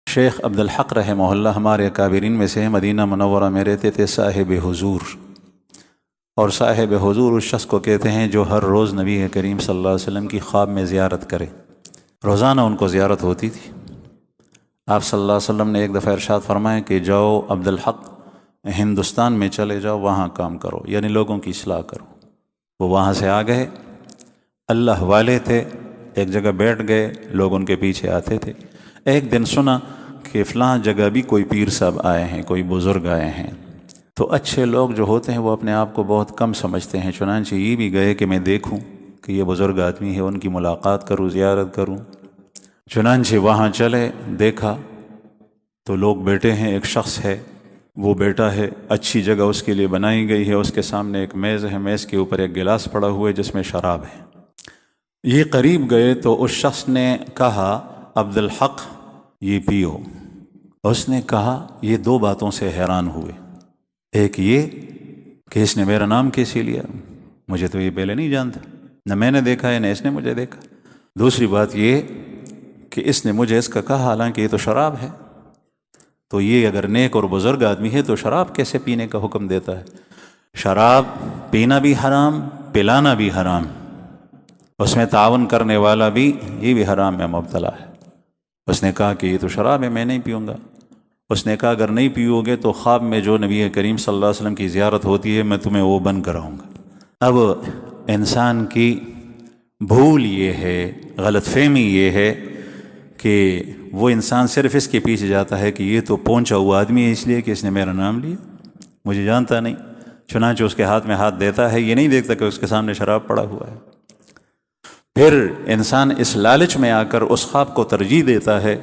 شیخ عبدالحق رحمہ اللہ ہمارے اکابرین میں سے مدینہ منورہ میں رہتے تھے صاحب حضور، اور صاحب حضور اس شخص کو کہتے ہیں جو ہر روز نبی کریم صلی اللہ علیہ وسلم کی خواب میں زیارت کرے۔ روزانہ ان کو زیارت ہوتی تھی۔ آپ صلی اللہ علیہ وسلم نے ایک دفعہ ارشاد فرمایا کہ جاؤ عبدالحق ہندوستان میں چلے جاؤ، وہاں کام کرو، یعنی لوگوں کی اصلاح کرو۔ وہ وہاں سے آ گئے، اللہ والے تھے، ایک جگہ بیٹھ گئے، لوگ ان کے پیچھے آتے تھے۔ ایک دن سنا کہ فلاں جگہ بھی کوئی پیر صاحب آئے ہیں، کوئی بزرگ آئے ہیں۔ تو اچھے لوگ جو ہوتے ہیں وہ اپنے آپ کو بہت کم سمجھتے ہیں، چنانچہ یہ بھی گئے کہ میں دیکھوں کہ یہ بزرگ آدمی ہے، ان کی ملاقات کروں، زیارت کروں۔ چنانچہ وہاں چلے، دیکھا تو لوگ بیٹھے ہیں، ایک شخص ہے، وہ بیٹا ہے، اچھی جگہ اس کے لیے بنائی گئی ہے، اس کے سامنے ایک میز ہے، میز کے اوپر ایک گلاس پڑا ہوا ہے جس میں شراب ہے۔ یہ قریب گئے تو اس شخص نے کہا عبدالحق یہ پیو۔ اس نے کہا، یہ دو باتوں سے حیران ہوئے، ایک یہ کہ اس نے میرا نام کیسے لیا، مجھے تو یہ پہلے نہیں جانتا، نہ میں نے دیکھا ہے نہ اس نے مجھے دیکھا۔ دوسری بات یہ کہ اس نے مجھے اس کا کہا، حالانکہ یہ تو شراب ہے، تو یہ اگر نیک اور بزرگ آدمی ہے تو شراب کیسے پینے کا حکم دیتا ہے؟ شراب پینا بھی حرام، پلانا بھی حرام، اس میں تعاون کرنے والا بھی، یہ بھی حرام میں مبتلا ہے۔ اس نے کہا کہ یہ تو شراب ہے، میں نہیں پیوں گا۔ اس نے کہا اگر نہیں پیو گے تو خواب میں جو نبی کریم صلی اللہ علیہ وسلم کی زیارت ہوتی ہے میں تمہیں وہ بند کراؤں گا۔ اب انسان کی بھول یہ ہے، غلط فہمی یہ ہے کہ وہ انسان صرف اس کے پیچھے جاتا ہے کہ یہ تو پہنچا ہوا آدمی ہے، اس لیے کہ اس نے میرا نام لیا، مجھے جانتا نہیں، چنانچہ اس کے ہاتھ میں ہاتھ دیتا ہے، یہ نہیں دیکھتا کہ اس کے سامنے شراب پڑا ہوا ہے۔ پھر انسان اس لالچ میں آ کر اس خواب کو ترجیح دیتا ہے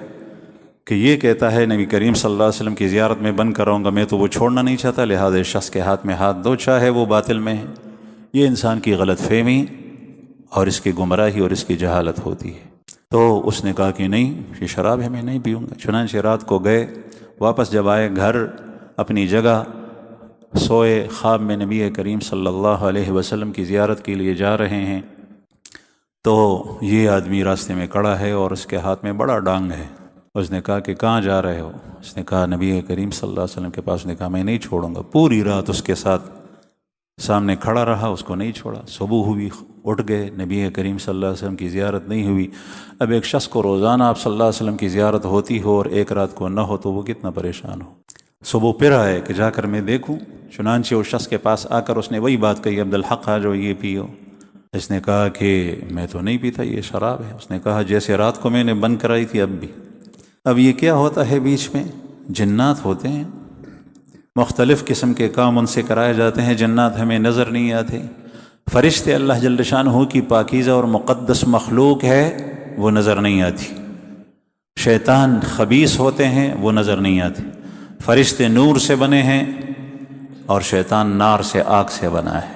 کہ یہ کہتا ہے نبی کریم صلی اللہ علیہ وسلم کی زیارت میں بند کراؤں گا، میں تو وہ چھوڑنا نہیں چاہتا، لہٰذا اس شخص کے ہاتھ میں ہاتھ دو، چاہے وہ باطل میں ہے۔ یہ انسان کی غلط فہمی اور اس کی گمراہی اور اس کی جہالت ہوتی ہے۔ تو اس نے کہا کہ نہیں، یہ شراب ہے، میں نہیں پیوں گا۔ چنانچہ رات کو گئے، واپس جب آئے گھر اپنی جگہ سوئے، خواب میں نبی کریم صلی اللہ علیہ وسلم کی زیارت کے لیے جا رہے ہیں تو یہ آدمی راستے میں کھڑا ہے اور اس کے ہاتھ میں بڑا ڈانگ ہے۔ اس نے کہا کہ کہاں جا رہے ہو؟ اس نے کہا نبی کریم صلی اللہ علیہ وسلم کے پاس۔ نے کہا میں نہیں چھوڑوں گا۔ پوری رات اس کے ساتھ سامنے کھڑا رہا، اس کو نہیں چھوڑا۔ صبح ہوئی، اٹھ گئے، نبی کریم صلی اللہ علیہ وسلم کی زیارت نہیں ہوئی۔ اب ایک شخص کو روزانہ آپ صلی اللہ علیہ وسلم کی زیارت ہوتی ہو اور ایک رات کو نہ ہو تو وہ کتنا پریشان ہو۔ صبح پھر آئے کہ جا کر میں دیکھوں۔ چنانچہ اس شخص کے پاس آ کر اس نے وہی بات کہی، عبدالحق آ جو یہ پیو۔ اس نے کہا کہ میں تو نہیں پیتا، یہ شراب ہے۔ اس نے کہا جیسے رات کو میں نے بند کرائی تھی اب بھی۔ اب یہ کیا ہوتا ہے بیچ میں؟ جنات ہوتے ہیں، مختلف قسم کے کام ان سے کرائے جاتے ہیں، جنات ہمیں نظر نہیں آتے۔ فرشتے اللہ جل شانہ کی پاکیزہ اور مقدس مخلوق ہے، وہ نظر نہیں آتی۔ شیطان خبیث ہوتے ہیں، وہ نظر نہیں آتے۔ فرشتے نور سے بنے ہیں اور شیطان نار سے، آگ سے بنا ہے۔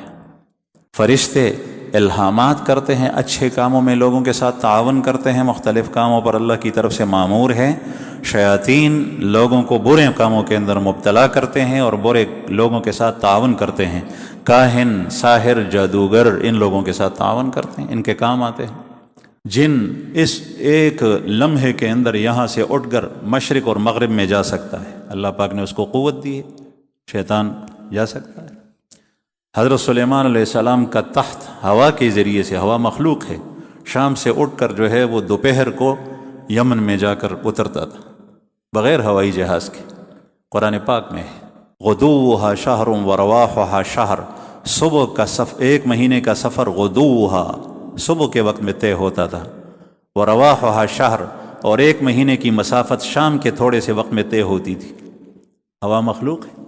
فرشتے الہامات کرتے ہیں، اچھے کاموں میں لوگوں کے ساتھ تعاون کرتے ہیں، مختلف کاموں پر اللہ کی طرف سے مامور ہیں۔ شیاطین لوگوں کو برے کاموں کے اندر مبتلا کرتے ہیں اور برے لوگوں کے ساتھ تعاون کرتے ہیں۔ کاہن، ساحر، جادوگر ان لوگوں کے ساتھ تعاون کرتے ہیں، ان کے کام آتے ہیں۔ جن اس ایک لمحے کے اندر یہاں سے اٹھ کر مشرق اور مغرب میں جا سکتا ہے، اللہ پاک نے اس کو قوت دی ہے، شیطان جا سکتا ہے۔ حضرت سلیمان علیہ السلام کا تخت ہوا کے ذریعے سے، ہوا مخلوق ہے، شام سے اٹھ کر جو ہے وہ دوپہر کو یمن میں جا کر اترتا تھا بغیر ہوائی جہاز کے۔ قرآن پاک میں ہے غدوها شہر ورواحها شہر، صبح کا ایک مہینے کا سفر غدوها صبح کے وقت میں طے ہوتا تھا، ورواحها شہر اور ایک مہینے کی مسافت شام کے تھوڑے سے وقت میں طے ہوتی تھی۔ ہوا مخلوق ہے،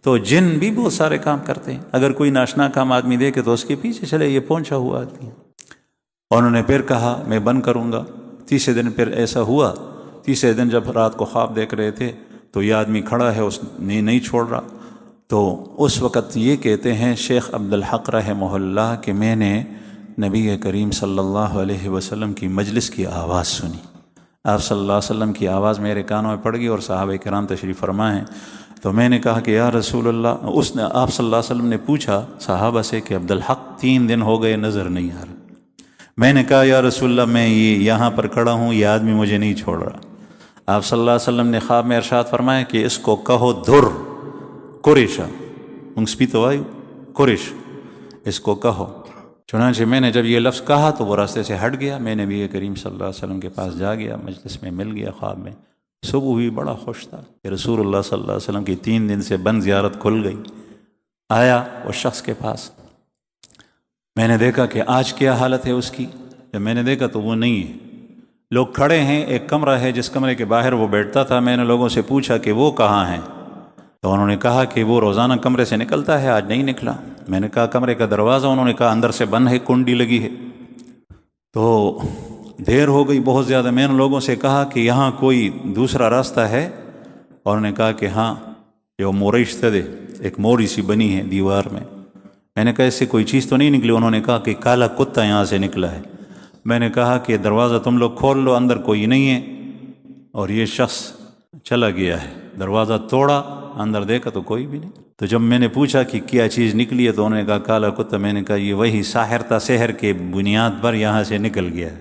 تو جن بھی بہت سارے کام کرتے ہیں۔ اگر کوئی ناشنا کام آدمی دیکھے تو اس کے پیچھے چلے، یہ پہنچا ہوا آدمی ہے۔ انہوں نے پھر کہا میں بند کروں گا۔ تیسرے دن پھر ایسا ہوا، تیسرے دن جب رات کو خواب دیکھ رہے تھے تو یہ آدمی کھڑا ہے، اس نے نہیں چھوڑ رہا۔ تو اس وقت یہ کہتے ہیں شیخ عبدالحق رحمہ اللہ کہ میں نے نبی کریم صلی اللہ علیہ وسلم کی مجلس کی آواز سنی۔ آپ صلی اللہ علیہ وسلم کی آواز میرے کانوں میں پڑ گئی اور صحابہ کرام تشریف فرما ہیں۔ تو میں نے کہا کہ یا رسول اللہ، اس نے آپ صلی اللہ علیہ وسلم نے پوچھا صحابہ سے کہ عبدالحق 3 دن ہو گئے نظر نہیں آ رہا۔ میں نے کہا یا رسول اللہ میں یہاں پر کھڑا ہوں، یہ آدمی مجھے نہیں چھوڑ رہا۔ آپ صلی اللہ علیہ وسلم نے خواب میں ارشاد فرمایا کہ اس کو کہو دھر قریشا انگسپیتوائیو قریش، اس کو کہو۔ چنانچہ میں نے جب یہ لفظ کہا تو وہ راستے سے ہٹ گیا، میں نبی کریم صلی اللہ علیہ وسلم کے پاس جا گیا، مجلس میں مل گیا خواب میں۔ صبح ہوئی بڑا خوش تھا کہ رسول اللہ صلی اللہ علیہ وسلم کی 3 دن سے بند زیارت کھل گئی۔ آیا اس شخص کے پاس، میں نے دیکھا کہ آج کیا حالت ہے اس کی۔ جب میں نے دیکھا تو وہ نہیں ہے، لوگ کھڑے ہیں، ایک کمرہ ہے جس کمرے کے باہر وہ بیٹھتا تھا۔ میں نے لوگوں سے پوچھا کہ وہ کہاں ہیں، تو انہوں نے کہا کہ وہ روزانہ کمرے سے نکلتا ہے، آج نہیں نکلا۔ میں نے کہا کمرے کا دروازہ، انہوں نے کہا اندر سے بند ہے، کنڈی لگی ہے۔ تو دیر ہو گئی بہت زیادہ، میں نے لوگوں سے کہا کہ یہاں کوئی دوسرا راستہ ہے، اور انہوں نے کہا کہ ہاں، یہ موریش تھے، ایک موری سی بنی ہے دیوار میں۔ میں نے کہا اس سے کوئی چیز تو نہیں نکلی؟ انہوں نے کہا کہ کالا کتا یہاں سے نکلا ہے۔ میں نے کہا کہ دروازہ تم لوگ کھول لو، اندر کوئی نہیں ہے، اور یہ شخص چلا گیا ہے۔ دروازہ توڑا، اندر دیکھا تو کوئی بھی نہیں۔ تو جب میں نے پوچھا کہ کیا چیز نکلی ہے تو انہوں نے کہا کالا کتا۔ میں نے کہا یہ وہی ساحر تھا، سحر کے بنیاد پر یہاں سے نکل گیا ہے۔